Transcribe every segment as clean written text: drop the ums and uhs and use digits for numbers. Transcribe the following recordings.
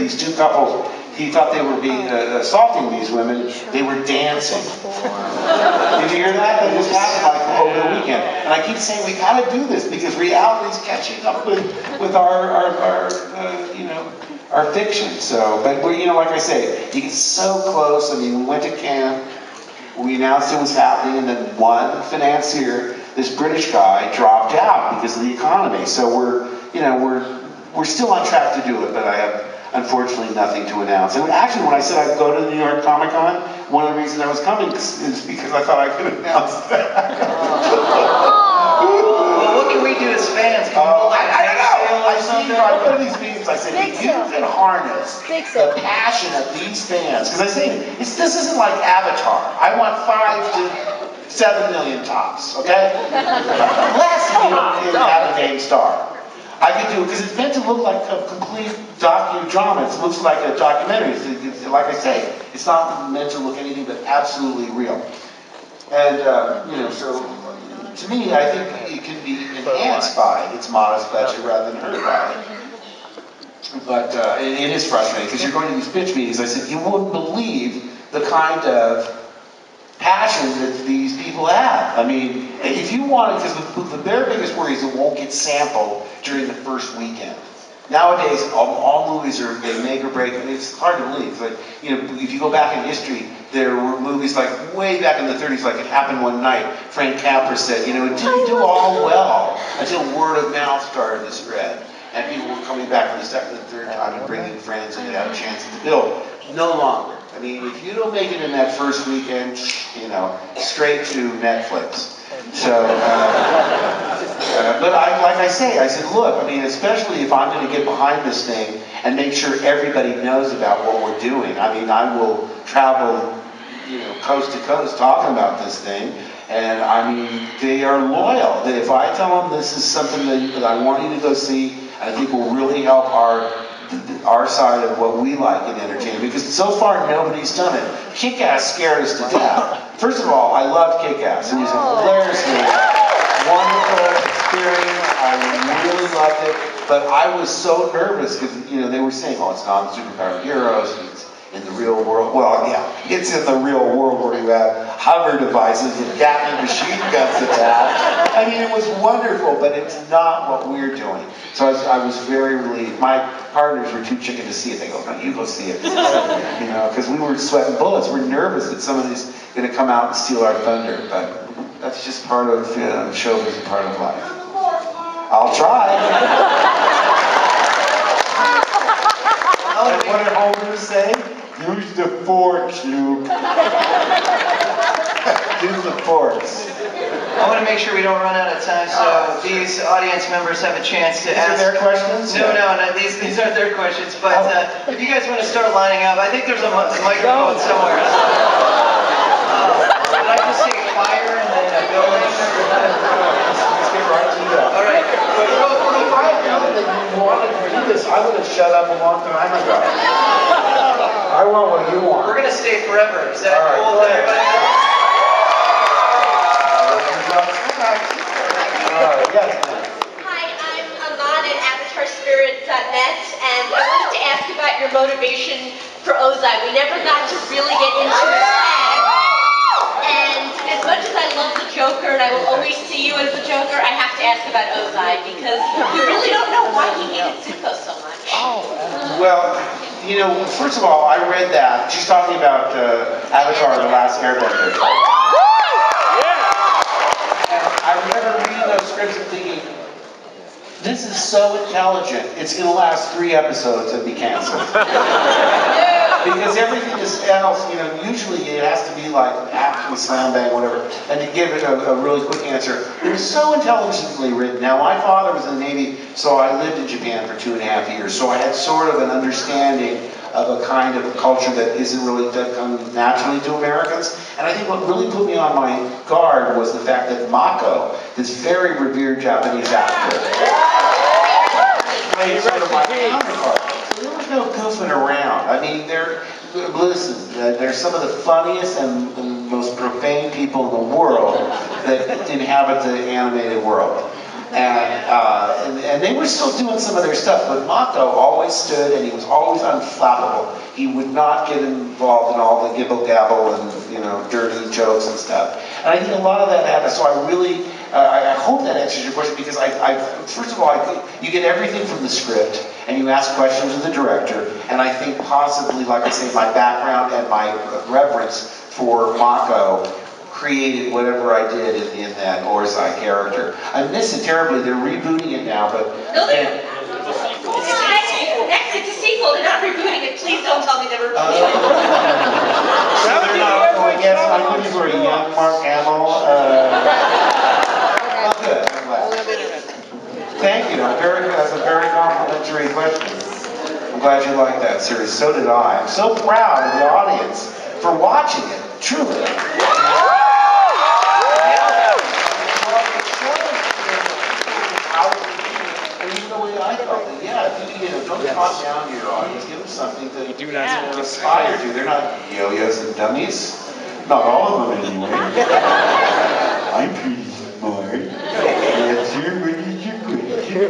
these two couples, he thought they were being assaulting these women. They were dancing. Did you hear that? That just happened like over the weekend. And I keep saying we got to do this because reality's catching up with our fiction. So, but we, like I say, you get so close. I mean, we went to camp. We announced it was happening, and then one financier, this British guy, dropped out because of the economy. So we're still on track to do it, but I have unfortunately nothing to announce. And actually, when I said I'd go to the New York Comic Con, one of the reasons I was coming is because I thought I could announce that. Well, what can we do as fans? Can we I don't know. I go to these meetings, I say, if you can harness the passion of these fans, because I say, this isn't like Avatar. I want 5 to 7 million tops, okay? Less if you don't have a name star. I could do it, because it's meant to look like a complete docudrama. It looks like a documentary. Like I say, it's not meant to look anything but absolutely real. And, so to me, I think it can be enhanced by its modest budget rather than hurt by it. But it is frustrating, because you're going to these pitch meetings. I said, you wouldn't believe the kind of passion that these people have. I mean, if you want it, because their biggest worry is it won't get sampled during the first weekend. Nowadays, all movies they make or break, and it's hard to believe. But if you go back in history, there were movies like way back in the 30s, like It Happened One Night. Frank Capra said, it didn't do all well until word of mouth started to spread, and people were coming back for the second and third time and bringing friends and had a chance to build. No longer. I mean, if you don't make it in that first weekend, straight to Netflix. So, but like I said, look, I mean, especially if I'm going to get behind this thing and make sure everybody knows about what we're doing. I mean, I will travel, coast to coast talking about this thing. And I mean, they are loyal. That if I tell them this is something that I want you to go see, I think will really help our side of what we like in entertainment, because so far nobody's done it. Kick-Ass scared us to death. First of all, I loved Kick-Ass. It was a hilariously wonderful experience. I really loved it, but I was so nervous because they were saying, "Oh, it's not superpowered heroes. It's in the real world." Well, yeah, it's in the real world where you have hover devices with Gatling machine guns attached. I mean, it was wonderful, but it's not what we're doing. So I was very relieved. My partners were too chicken to see it. They go, "No, you go see it." Because we were sweating bullets. We're nervous that somebody's going to come out and steal our thunder. But that's just part of showbiz and part of life. I'll try. And what did Homer say? Use the forks, Luke. Use the forks. I want to make sure we don't run out of time, so these audience members have a chance to ask. These are their questions? No, these aren't their questions, but if you guys want to start lining up, I think there's a microphone somewhere. I'd like to see fire and then a building. Let's get right to that. All right. But if I had known that you wanted to do this, I would have shut up a long time ago. I want what you want. We're going to stay forever. Is that all right, cool with everybody? Yes, hi, I'm Aman at avatarspirit.net, and I wanted to ask about your motivation for Ozai. We never got to really get into it. And as much as I love the Joker, and I will always see you as the Joker, I have to ask about Ozai, because we really don't know why he hated Zuko so much. well, first of all, I read that. She's talking about Avatar, The Last Airbender. I remember reading those scripts and thinking, this is so intelligent. It's going to last 3 episodes and be canceled. Because everything else, usually it has to be like action, slam bang, whatever. And to give it a really quick answer, it was so intelligently written. Now, my father was in the Navy, so I lived in Japan for 2.5 years. So I had sort of an understanding of a kind of culture that doesn't come naturally to Americans. And I think what really put me on my guard was the fact that Mako, this very revered Japanese actor, played sort of my counterpart. So there was no goofing around. I mean, they're some of the funniest and most profane people in the world that inhabit the animated world. And they were still doing some of their stuff, but Mako always stood, and he was always unflappable. He would not get involved in all the gibble gabble and dirty jokes and stuff. And I think a lot of that happened. So I really, I hope that answers your question, because first of all, you get everything from the script, and you ask questions of the director, and I think possibly, like I say, my background and my reverence for Mako created whatever I did in that Orzai character. I miss it terribly. They're rebooting it now, but... No, next it's a sequel. They're not rebooting it. Please don't tell me they're rebooting it. So they're not going, yes, I'm looking for a young Mark Hamill. Oh, good. I'm glad. Thank you. That's a very complimentary question. I'm glad you liked that series. So did I. I'm so proud of the audience for watching it. Truly. Don't talk down to your audience. Give them something to aspire to. They're not yo-yos and dummies. Not all of them, anyway. I'm pretty smart. Answer, what is your question?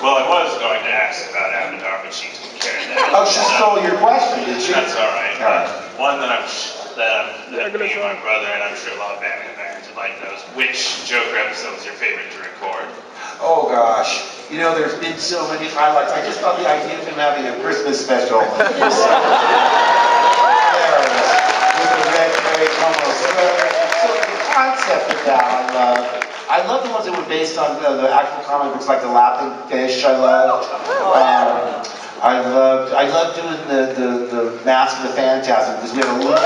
Well, I was going to ask about Avatar, but she took care of that. Oh, she stole your question, did she? That's all right. All right. One that me and my brother, and I'm sure a lot of Batman fans would like those. Which Joker episode was your favorite to record? Oh gosh, there's been so many highlights. I just thought the idea of him having a Christmas special was so hilarious with the red gray como sweater. So the concept of that I love. I love the ones that were based on the actual comic books, like the Laughing Fish. I loved. I loved doing the Mask of the Phantasm, because we had a little more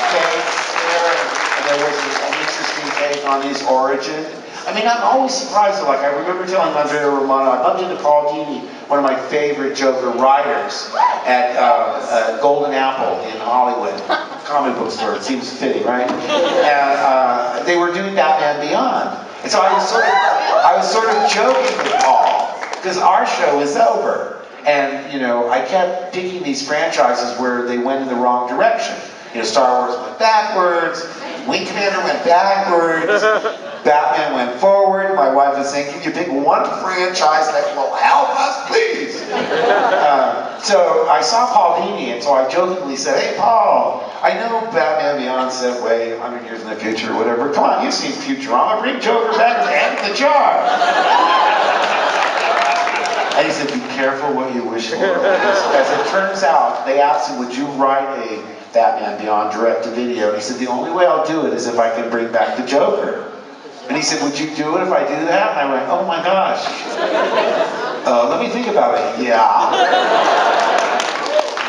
space there, and there was an interesting take on his origin. I mean, I'm always surprised. Like, I remember telling Andrea Romano, I bumped into Paul Dini, one of my favorite Joker writers, at Golden Apple in Hollywood, comic book store. It seems fitting, right? And they were doing Batman Beyond, and so I was sort of joking with Paul, because our show is over, and I kept picking these franchises where they went in the wrong direction. Star Wars went backwards, Wing Commander went backwards, Batman went forward. My wife was saying, "Can you pick one franchise that will help us, please?" So I saw Paul Dini, and so I jokingly said, "Hey, Paul, I know Batman Beyond said way 100 years in the future or whatever. Come on, you've seen Futurama. Bring Joker back as the end of the jar." And he said, "Be careful what you wish for." As it turns out, they asked him, "Would you write a Batman Beyond direct-to-video?" And he said, "The only way I'll do it is if I can bring back the Joker." And he said, "Would you do it if I do that?" And I went, "Oh my gosh. Let me think about it." Yeah.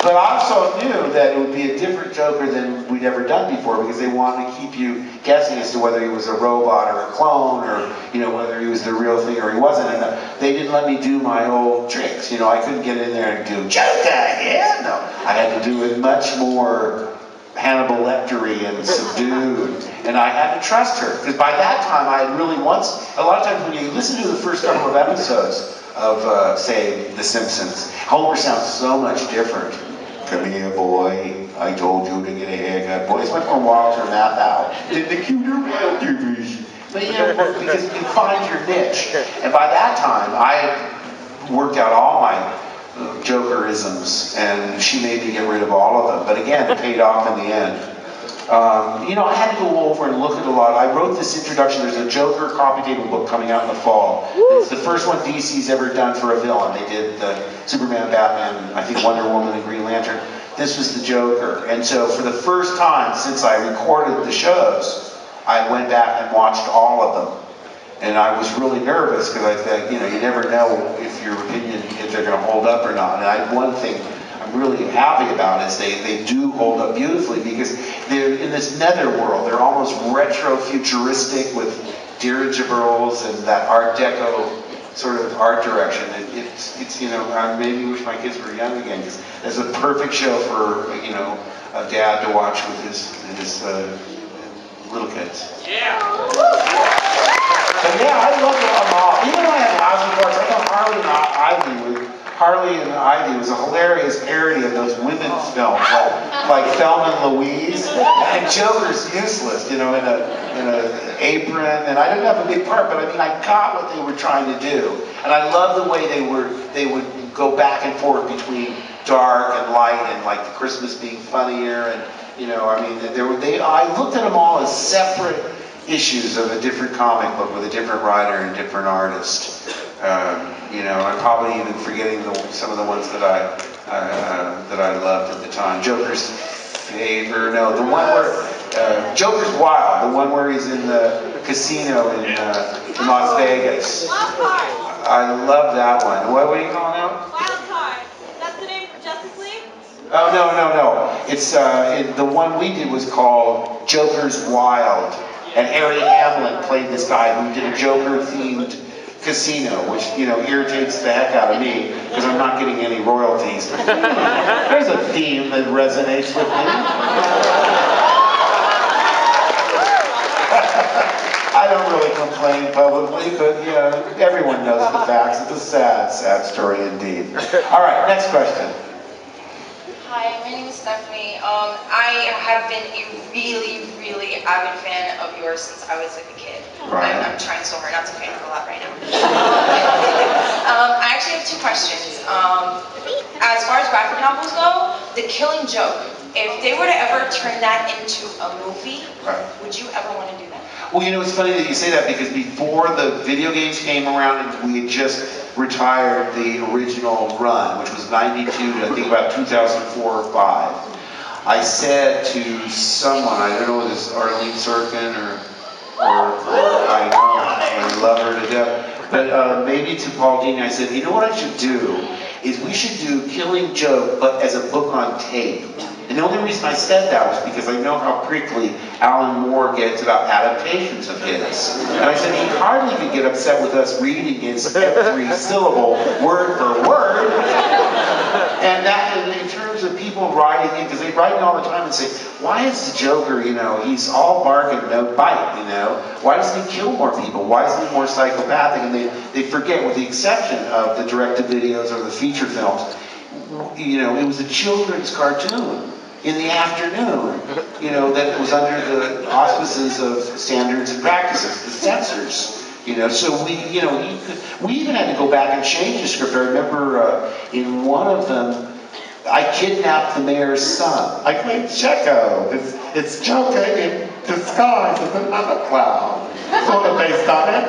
But I also knew that it would be a different Joker than we'd ever done before, because they wanted to keep you guessing as to whether he was a robot or a clone, or whether he was the real thing or he wasn't. And they didn't let me do my old tricks. I couldn't get in there and do Joker. Yeah, no. I had to do it much more Hannibal Lecter-y and subdued, and I had to trust her, because by that time I had really a lot of times when you listen to the first couple of episodes of, say, The Simpsons, Homer sounds so much different. "Come here, boy, I told you to get a haircut." Boy, it's much more Walter Matthau than the cuter Walter version. But because you find your niche, and by that time I had worked out all my Jokerisms, and she made me get rid of all of them. But again, it paid off in the end. I had to go over and look at a lot. I wrote this introduction. There's a Joker coffee table book coming out in the fall. It's the first one DC's ever done for a villain. They did the Superman, Batman, I think Wonder Woman, and Green Lantern. This was the Joker. And so for the first time since I recorded the shows, I went back and watched all of them. And I was really nervous, because I thought, you never know if your opinion, if they're going to hold up or not. And one thing I'm really happy about is they do hold up beautifully, because they're in this nether world. They're almost retro-futuristic with dirigibles and that Art Deco sort of art direction. It's I maybe wish my kids were young again, because it's a perfect show for, a dad to watch with his little kids. Yeah. But yeah, I love them all. Even though I have lousy parts, I thought Harley and Ivy was a hilarious parody of those women's films, like Thelma and Louise. And Joker's useless, you know, in a apron. And I didn't have a big part, but I mean, I got what they were trying to do. And I love the way they would go back and forth between dark and light, and like the Christmas being funnier, and you know, I mean, I looked at them all as separate issues of a different comic book with a different writer and a different artist. You know, I'm probably even forgetting some of the ones that I loved at the time. Joker's Favor, no, the one where Joker's Wild, the one where he's in the casino in Las Vegas. Wild Card. I love that one. What were you calling out? Wild Card. That's the name for Justice League? Oh, no. It's the one we did was called Joker's Wild, and Harry Hamlin played this guy who did a Joker-themed casino, which, you know, irritates the heck out of me because I'm not getting any royalties. There's a theme that resonates with me. I don't really complain publicly, but yeah, everyone knows the facts. It's a sad, sad story indeed. All right, next question. Hi, my name is Stephanie. I have been a really, really avid fan of yours since I was like a kid. Right. I'm trying so hard not to fangirl out right now. I actually have two questions. As far as graphic novels go, The Killing Joke, if they were to ever turn that into a movie, Right. would you ever want to do that? Well, you know, it's funny that you say that because before the video games came around, we had just retired the original run, which was 92 to I think about 2004 or 5. I said to someone, I don't know whether it's Arlene Sorkin or I know, I love her to death, but maybe to Paul Dini, I said, you know what I should do is we should do Killing Joke, but as a book on tape. And the only reason I said that was because I know how prickly Alan Moore gets about adaptations of his. And I said he hardly could get upset with us reading his every syllable, word for word. And that, in terms of people writing in, because they write in all the time and say, why is the Joker, you know, he's all bark and no bite, you know? Why doesn't he kill more people? Why isn't he more psychopathic? And they forget, with the exception of the direct-to-videos or the feature films, you know, it was a children's cartoon in the afternoon, you know, that was under the auspices of standards and practices, the censors, you know, so we, you know, we even had to go back and change the script. I remember in one of them, I kidnapped the mayor's son. I played Checo. It's Joker in disguise as another clown, sort of based on it.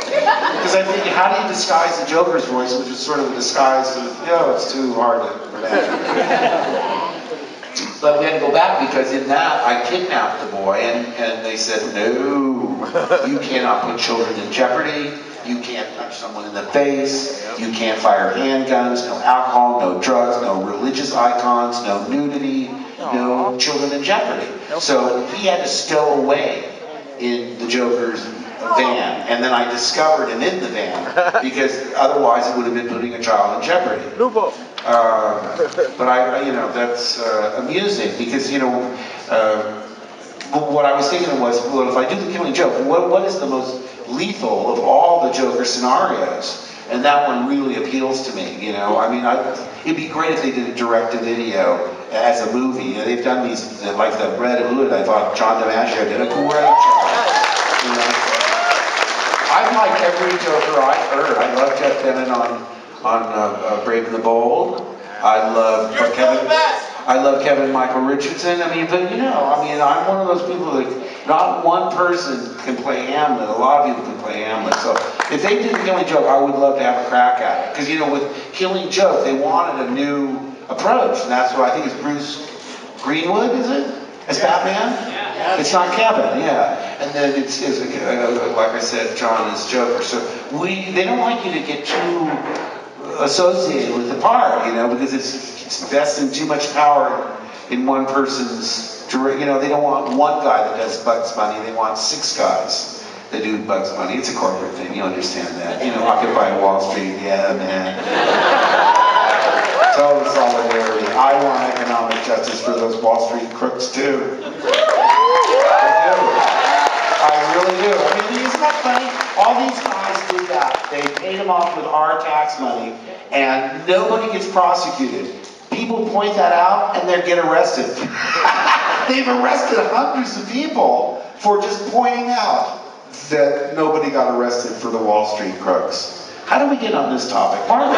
Because I think, how do you disguise the Joker's voice, which is sort of a disguise of, you know, it's too hard to imagine. But we had to go back because in that I kidnapped the boy, and they said, no, you cannot put children in jeopardy, you can't punch someone in the face, you can't fire handguns, no alcohol, no drugs, no religious icons, no nudity, no children in jeopardy. So he had to stow away in the Joker's van, and then I discovered him in the van because otherwise it would have been putting a child in jeopardy. But I, you know, that's amusing because, you know, what I was thinking was, well, if I do the Killing Joke, what is the most lethal of all the Joker scenarios? And that one really appeals to me, you know. I mean, it'd be great if they did a direct-to-video as a movie. You know, they've done these, like the Red Hood, I thought John DiMaggio did a great job. You know? I like every Joker I've heard. I love Jeff Bennett on Brave and the Bold. I love Kevin Michael Richardson. I mean, but you know, I mean, I'm one of those people that not one person can play Hamlet. A lot of people can play Hamlet. So if they did the Killing Joke, I would love to have a crack at it. Because you know, with Killing Joke, they wanted a new approach, and that's what I think is Bruce Greenwood, is it? As Batman? Yeah. It's not Kevin, yeah. And then it's like I said, John is Joker. So they don't like you to get too associated with the part, you know, because it's investing too much power in one person's, you know, they don't want one guy that does Bugs Bunny, they want 6 guys that do Bugs Bunny. It's a corporate thing, you understand that. You know, Occupy Wall Street, yeah, man. Total solidarity. I want economic justice for those Wall Street crooks too. I really do. I mean, isn't that funny? All these guys did that. They paid them off with our tax money, and nobody gets prosecuted. People point that out and they get arrested. They've arrested hundreds of people for just pointing out that nobody got arrested for the Wall Street crooks. How do we get on this topic? Mark?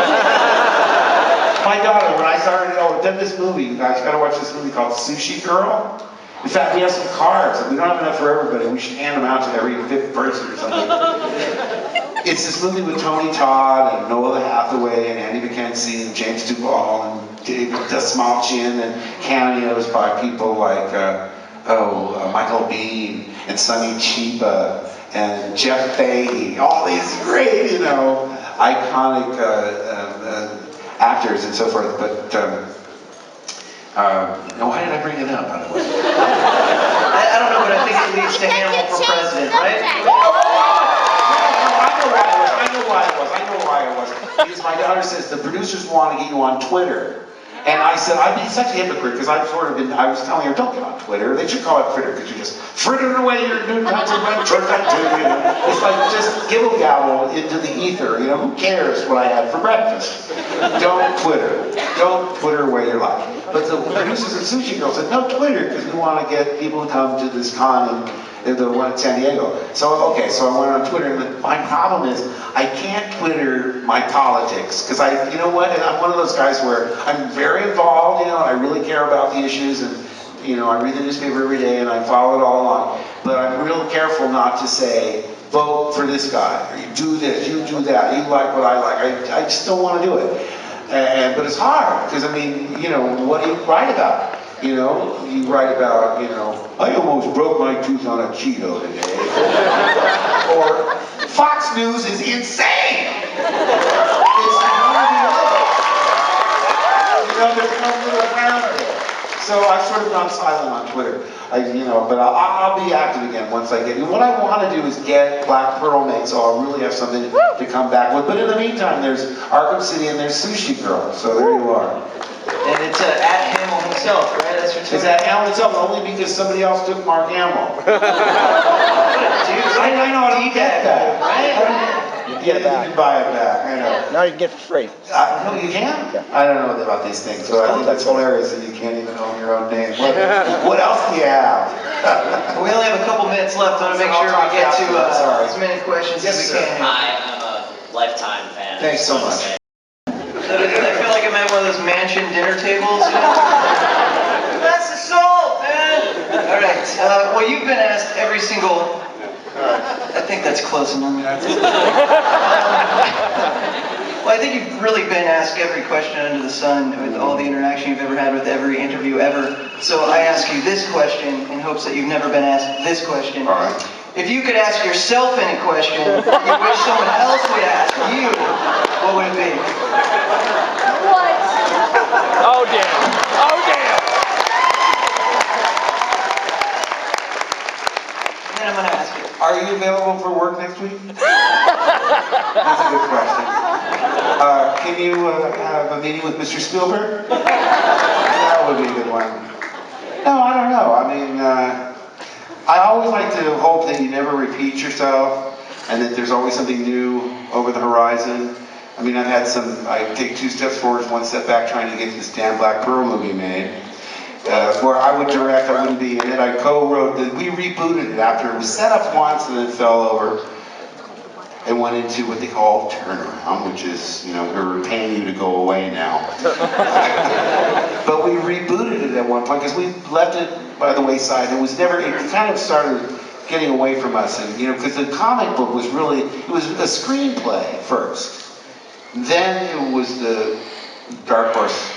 My daughter, when I started, done this movie, you guys gotta watch this movie called Sushi Girl. In fact, we have some cards, and we don't have enough for everybody. We should hand them out to every fifth person or something. It's this movie with Tony Todd and Noah Hathaway and Andy McKenzie and James Duvall and David Desmalchian and cameos by people like Michael Biehn and Sonny Chiba and Jeff Fahey. All these great, iconic actors and so forth. But why did I bring it up, by the way? I don't know, but I think it leads to Hamill for president, right? I know why it was. Because my daughter says the producers want to get you on Twitter. And I said, I'd be such a hypocrite because I was telling her, don't get on Twitter. They should call it Twitter because you're just frittering away your new country. It's like just gibble gabble into the ether. Who cares what I had for breakfast? Don't Twitter. Don't Twitter away your life. But the producers of Sushi Girl said, no Twitter because we want to get people to come to this con in the one in San Diego. So I went on Twitter, and my problem is I can't Twitter my politics because you know what? And I'm one of those guys where I'm very involved. I really care about the issues, and I read the newspaper every day and I follow it all along. But I'm real careful not to say vote for this guy, or you do this, you do that, you like what I like. I just don't want to do it. But it's hard because what do you write about? You write about, I almost broke my tooth on a Cheeto today. Or, Fox News is insane! It's one or the other. There's no middle ground there. So I've sort of gone silent on Twitter. But I'll be active again once I get it. What I want to do is get Black Pearl made, so I'll really have something to come back with. But in the meantime, there's Arkham City and there's Sushi Girl. So there you are. And it's at Hamill himself, right? That's your Twitter. It's at Hamill himself, only because somebody else took Mark Hamill. I know how to get that. Right? You can buy it back. I know. Now you can get it for free. No, you can? Yeah. I don't know about these things, so I think that's hilarious that you can't even own your own name. What else do you have? We only have a couple minutes left. I want to make sure we get to as many questions as we can. Hi, I'm a lifetime fan. Thanks so much. I feel like I'm at one of those mansion dinner tables. That's the soul, man! Alright, well you've been asked every single... I think that's close enough. Well, I think you've really been asked every question under the sun with all the interaction you've ever had with every interview ever. So I ask you this question in hopes that you've never been asked this question. All right. If you could ask yourself any question you wish someone else would ask you, what would it be? What? Oh damn! Oh damn! And then I'm going to ask you. Are you available for work next week? That's a good question. Can you have a meeting with Mr. Spielberg? That would be a good one. No, I don't know. I mean, I always like to hope that you never repeat yourself and that there's always something new over the horizon. I mean, I take 2 steps forward, 1 step back trying to get this damn Black Pearl movie made. Where I would direct, I wouldn't be in it. I co-wrote we rebooted it after it was set up once and then fell over and went into what they call turnaround, which is, we're paying you to go away now. But we rebooted it at one point because we left it by the wayside. It kind of started getting away from us, and because the comic book was it was a screenplay first. Then it was the Dark Horse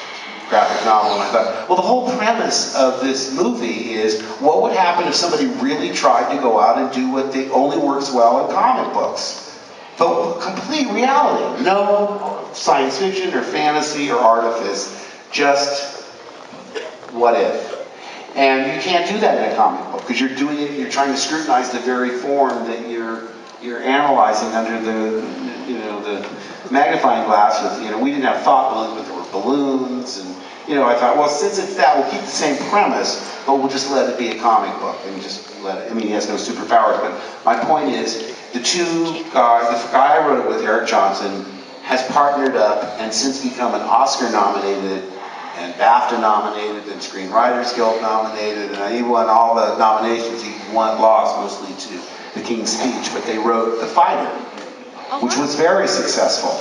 graphic novel, and I thought, well, the whole premise of this movie is what would happen if somebody really tried to go out and do what only works well in comic books. But complete reality. No science fiction or fantasy or artifice, just what if. And you can't do that in a comic book because you're trying to scrutinize the very form that you're analyzing under the magnifying glass with, we didn't have thought balloons, but there were balloons, and, I thought, well, since it's that, we'll keep the same premise, but we'll just let it be a comic book, and just let it, he has no superpowers, but my point is, the guy I wrote it with, Eric Johnson, has partnered up and since become an Oscar nominated and BAFTA nominated and Screenwriters Guild nominated, and he won all the nominations. He lost mostly to The King's Speech, but they wrote The Fighter, which was very successful.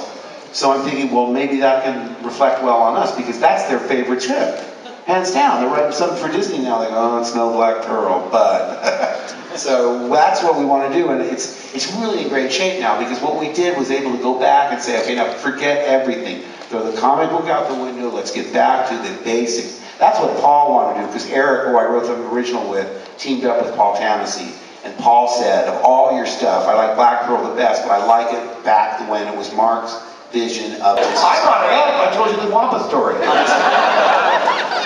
So I'm thinking, well, maybe that can reflect well on us because that's their favorite script. Hands down, they're writing something for Disney now. They go, oh, it's no Black Pearl, but. So that's what we want to do, and it's really in great shape now because what we did was able to go back and say, okay, now forget everything. Throw the comic book out the window, let's get back to the basics. That's what Paul wanted to do, because Eric, who I wrote the original with, teamed up with Paul Tamassi. And Paul said, of all your stuff, I like Black Pearl the best, but I like it back to when it was Mark's vision of this. I brought it up, I told you the Wampa story.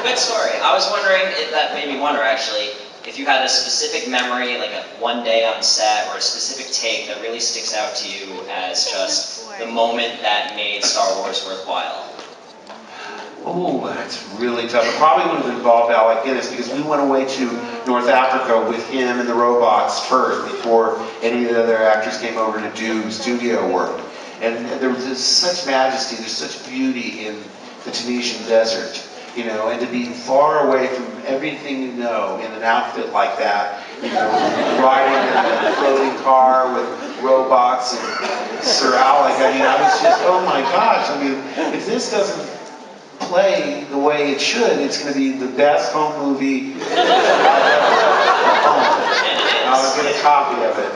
Good story. I was wondering, if that made me wonder actually, if you had a specific memory, like a one day on set, or a specific take that really sticks out to you as just the moment that made Star Wars worthwhile. Oh, that's really tough. It probably would have involved Alec Guinness because we went away to North Africa with him and the robots first before any of the other actors came over to do studio work. And there was such majesty, there's such beauty in the Tunisian desert, you know, and to be far away from everything you know in an outfit like that, you know, riding in a floating car with robots and Sir Alec. I mean, I was just, oh my gosh, I mean, if this doesn't play the way it should, it's going to be the best home movie I've ever owned. I'll get a copy of it.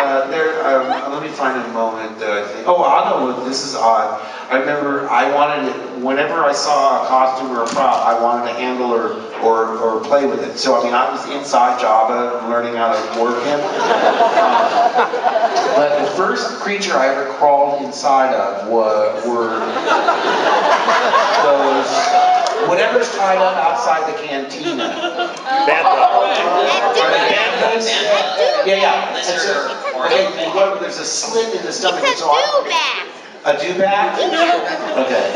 Let me find a moment that I think, oh, I know, this is odd. I remember I wanted it, whenever I saw a costume or a prop, I wanted to handle or play with it. So, I mean, I was inside Jabba learning how to work him. But the first creature I ever crawled inside of were those, whatever's tied up outside the cantina. Banthas? Yeah. And so, okay, there's a slit in the stomach. It's a dewback. A dewback? Okay.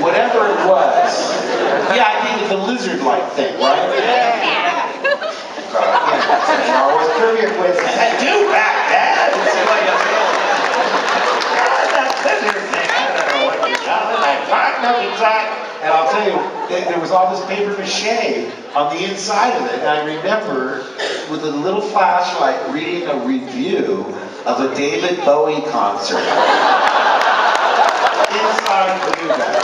Whatever it was. Yeah, I think it's a lizard-like thing, right? Yeah. Star Wars trivia quiz. It's a dewback, Dad. That lizard thing. I don't know what you're talking about. And I'll tell you, there was all this paper mache on the inside of it. And I remember with a little flashlight reading a review of a David Bowie concert. Inside the dewback.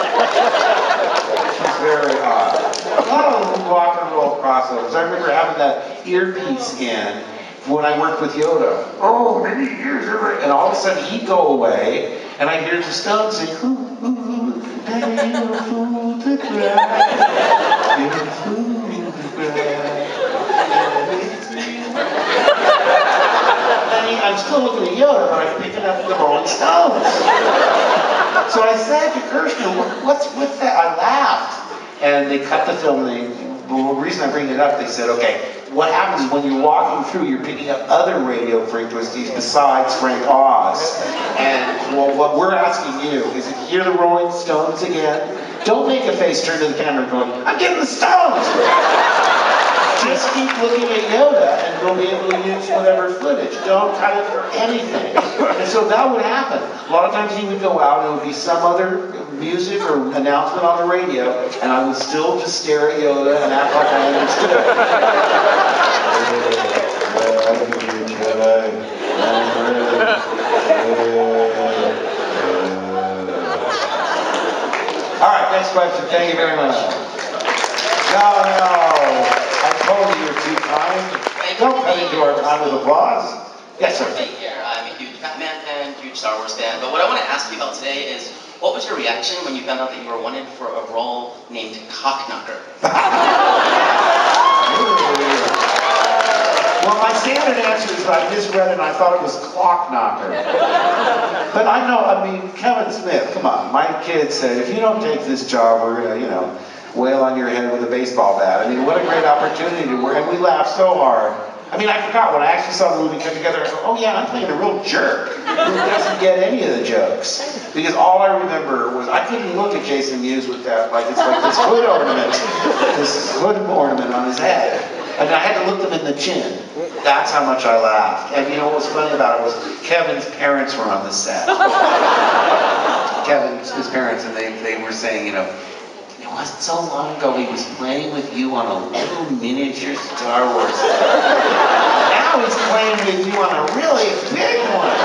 Which was very odd. A lot of rock and roll crossovers. I remember having that earpiece in when I worked with Yoda. Oh, many years ago. And all of a sudden he'd go away, and I'd hear the Stones sing, ooh, beautiful to cry, beautiful to cry. I'm still looking at Yoda, but I'm picking up the Rolling Stones. So I said to Kirsten, what's with that? I laughed. And they cut the film. The reason I bring it up, they said, okay, what happens is when you're walking through, you're picking up other radio frequencies besides Frank Oz. And well, what we're asking you is if you hear the Rolling Stones again, don't make a face, turn to the camera and going, I'm getting the Stones! Just keep looking at Yoda and we'll be able to use whatever footage. Don't cut it for anything. And so that would happen. A lot of times he would go out and it would be some other music or announcement on the radio, and I would still just stare at Yoda and act like I understood. All right, next question. Thank you very much. No. I told you you're too kind. Don't cut into our time with applause. Yes, sir. I'm a huge Batman fan, huge Star Wars fan, but what I want to ask you about today is, what was your reaction when you found out that you were wanted for a role named Cockknocker? Well, my standard answer is I misread it and I thought it was Clockknocker. But I know, I mean, Kevin Smith, come on. My kid said, if you don't take this job, we're going to, wail on your head with a baseball bat. I mean, what a great opportunity to work. And we laughed so hard. I mean, I forgot when I actually saw the movie come together, I thought, oh yeah, I'm playing a real jerk who doesn't get any of the jokes. Because all I remember was, I couldn't look at Jason Mewes with that, it's like this hood ornament, this hood ornament on his head. And I had to look them in the chin. That's how much I laughed. And you know what was funny about it was Kevin's parents were on the set. Kevin's his parents, and they were saying, it wasn't so long ago he was playing with you on a little miniature Star Wars. Now he's playing with you on a really big one.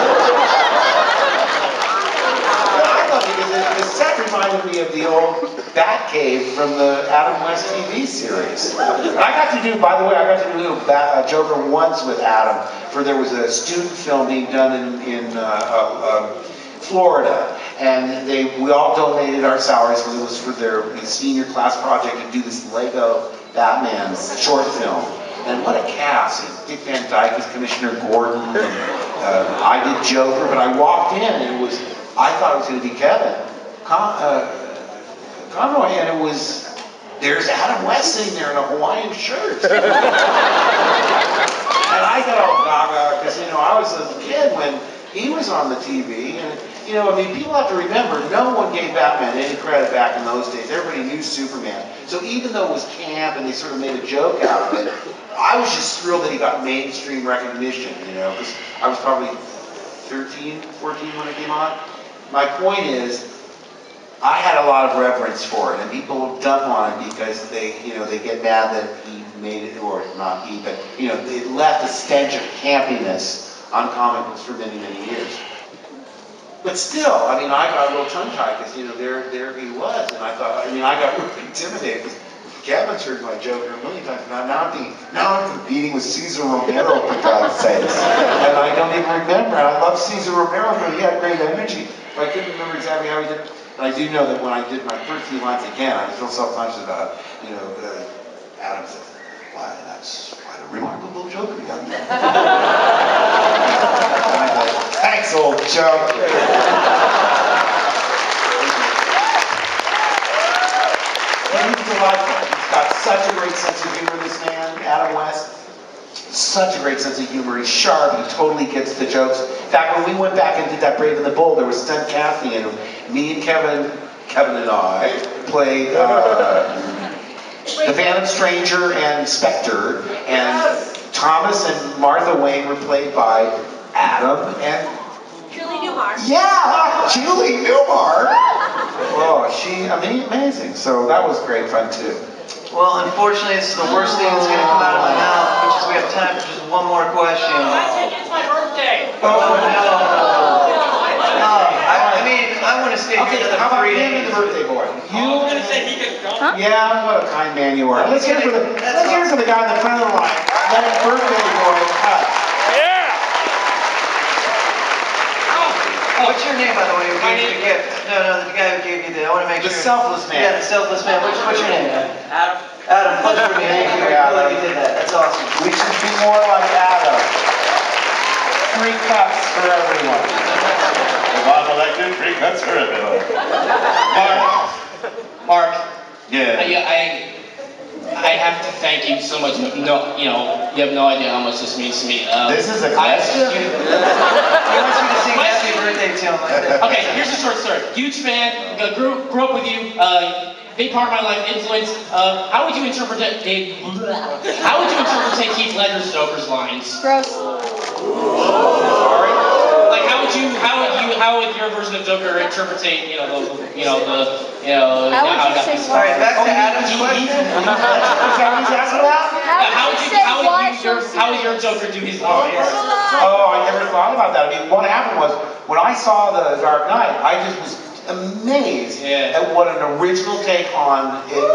I love it because the set reminded me of the old Batcave from the Adam West TV series. By the way, I got to do a little Joker once with Adam, for there was a student film being done in Florida, and we all donated our salaries because it was for their senior class project to do this Lego Batman short film. And what a cast! Dick Van Dyke was Commissioner Gordon, and I did Joker, but I walked in and I thought it was going to be Kevin Conroy, and there's Adam West sitting there in a Hawaiian shirt. And I got all gaga, because, I was a kid when he was on the TV, and, people have to remember, no one gave Batman any credit back in those days. Everybody knew Superman. So even though it was camp and they sort of made a joke out of it, I was just thrilled that he got mainstream recognition, because I was probably 13, 14 when it came on. My point is, I had a lot of reverence for it, and people dump on it because they get mad that he made it, or not he, but, it left a stench of campiness on comic books for many, many years. But still, I got a little tongue-tied because, there he was, and I thought, I got really intimidated because Kevin's heard my Joker a million times. Now I'm competing with Cesar Romero, for God's sakes. And I don't even remember. I love Cesar Romero, but he had great energy. But I couldn't remember exactly how he did it. But I do know that when I did my first few lines again, I was real self-conscious about, Adam says, "Why, that's quite a remarkable Joker, young man." And I go, "Thanks, old Joker." He's delightful. He's got such a great sense of humor, this man, Adam West. Such a great sense of humor. He's sharp. He totally gets the jokes. In fact, when we went back and did that Brave and the Bold, there was stunt casting in him. Me and Kevin and I played the Phantom Stranger and Spectre, and Thomas and Martha Wayne were played by Adam and Julie Newmar. Yeah, Julie Newmar. Oh, amazing. So that was great fun too. Well, unfortunately, this is the worst thing that's going to come out of my mouth, which is we have time for just one more question. It's my birthday. Oh, no. I want to stay here another how about 3 him days. and the birthday boy? I was going to say he could come. Yeah, what a kind man you are. Let's hear it for the guy in the front of the line. Let him birthday boy cut. Yeah! What's your name, by the way, who gave you the gift? No, the guy who gave you I want to make The sure. selfless man. Yeah, the selfless man. What's your name? Adam. Adam, pleasure to meet you. Thank you, I feel like Adam. you did that. That's awesome. We should be more like Adam. 3 cups for everyone. If I'm elected, 3 cuts for everyone. Mark. Yeah. I have to thank you so much. No, you have no idea how much this means to me. This is a question. He wants you to sing happy birthday to him like that. Okay, here's a short story. Huge fan. Grew up with you. Big part of my life. Influence. How would you interpret Heath Ledger's Joker's lines? Gross. Sorry. Like how would your version of Joker interpret How would you say All right, back to Adam's question. Is that what he's asking about? How would your Joker do his lines? Oh, I never thought about that. What happened was, when I saw The Dark Knight, I just was amazed at what an original take on it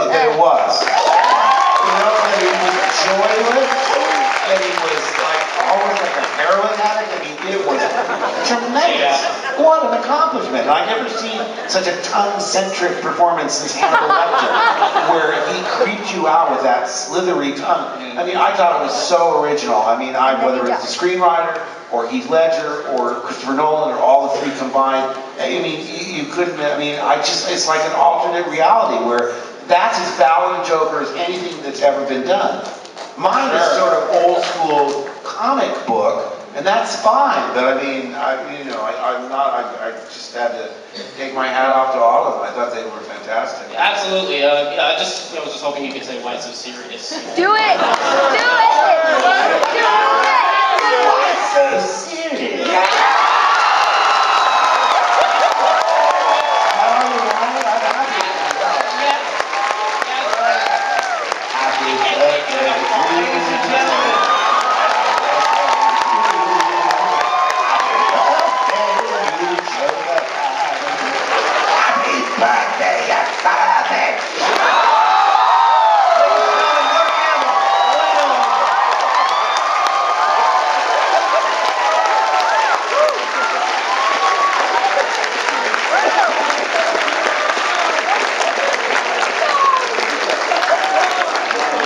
that it was. That he was joyless, that he was always like a heroin addict. It was tremendous. What an accomplishment. I've never seen such a tongue-centric performance since Hannibal Lecter, where he creeped you out with that slithery tongue. I thought it was so original. Whether it's the screenwriter, or Heath Ledger, or Christopher Nolan, or all the 3 combined, you couldn't, it's like an alternate reality where that's as valid a Joker as anything that's ever been done. Mine is sort of old school comic book, and that's fine, but I just had to take my hat off to all of them. I thought they were fantastic. Absolutely. I was just hoping you could say why it's so serious. Do it! Do it! Do it! So serious.